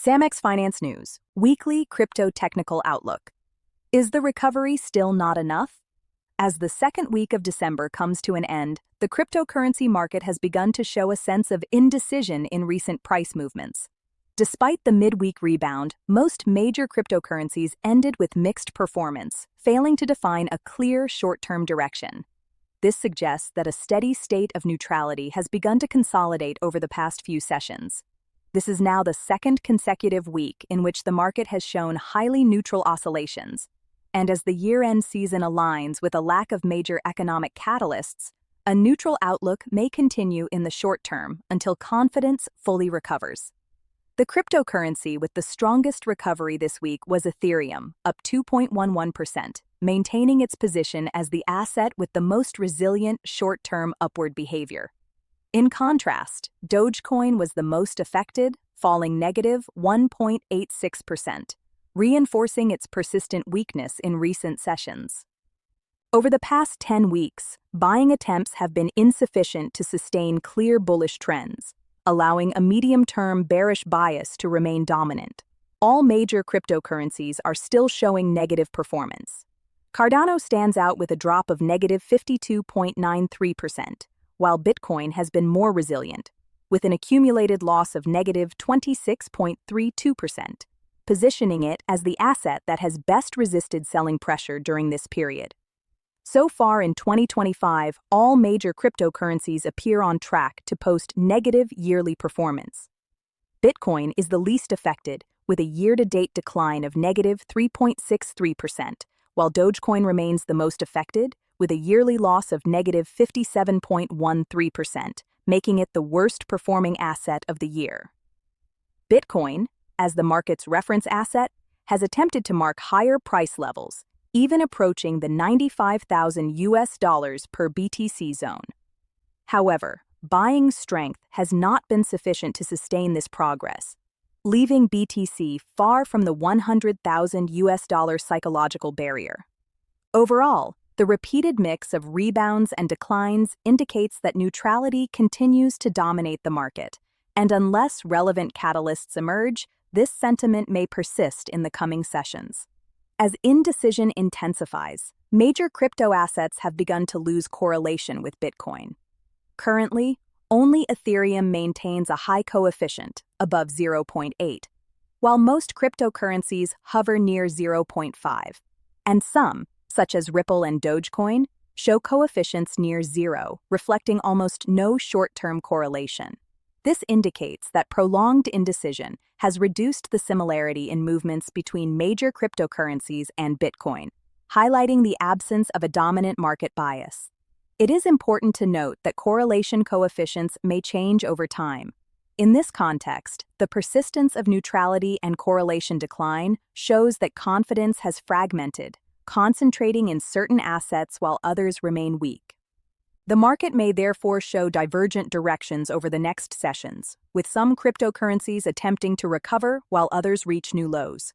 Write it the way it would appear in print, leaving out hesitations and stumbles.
Samex Finance News, Weekly Crypto Technical Outlook. Is the recovery still not enough? As the second week of December comes to an end, the cryptocurrency market has begun to show a sense of indecision in recent price movements. Despite the midweek rebound, most major cryptocurrencies ended with mixed performance, failing to define a clear short-term direction. This suggests that a steady state of neutrality has begun to consolidate over the past few sessions. This is now the second consecutive week in which the market has shown highly neutral oscillations. And as the year-end season aligns with a lack of major economic catalysts, a neutral outlook may continue in the short term until confidence fully recovers. The cryptocurrency with the strongest recovery this week was Ethereum, up 2.11%, maintaining its position as the asset with the most resilient short-term upward behavior. In contrast, Dogecoin was the most affected, falling negative 1.86%, reinforcing its persistent weakness in recent sessions. Over the past 10 weeks, buying attempts have been insufficient to sustain clear bullish trends, allowing a medium-term bearish bias to remain dominant. All major cryptocurrencies are still showing negative performance. Cardano stands out with a drop of negative 52.93%, while Bitcoin has been more resilient, with an accumulated loss of negative 26.32%, positioning it as the asset that has best resisted selling pressure during this period. So far in 2025, all major cryptocurrencies appear on track to post negative yearly performance. Bitcoin is the least affected, with a year-to-date decline of negative 3.63%, while Dogecoin remains the most affected, with a yearly loss of negative 57.13%, making it the worst-performing asset of the year. Bitcoin, as the market's reference asset, has attempted to mark higher price levels, even approaching the $95,000 per BTC zone. However, buying strength has not been sufficient to sustain this progress, leaving BTC far from the $100,000 psychological barrier. Overall, the repeated mix of rebounds and declines indicates that neutrality continues to dominate the market, and unless relevant catalysts emerge, this sentiment may persist in the coming sessions. As indecision intensifies, major crypto assets have begun to lose correlation with Bitcoin. Currently, only Ethereum maintains a high coefficient, above 0.8, while most cryptocurrencies hover near 0.5, and some, such as Ripple and Dogecoin, show coefficients near zero, reflecting almost no short-term correlation. This indicates that prolonged indecision has reduced the similarity in movements between major cryptocurrencies and Bitcoin, highlighting the absence of a dominant market bias. It is important to note that correlation coefficients may change over time. In this context, the persistence of neutrality and correlation decline shows that confidence has fragmented, concentrating in certain assets while others remain weak. The market may therefore show divergent directions over the next sessions, with some cryptocurrencies attempting to recover while others reach new lows.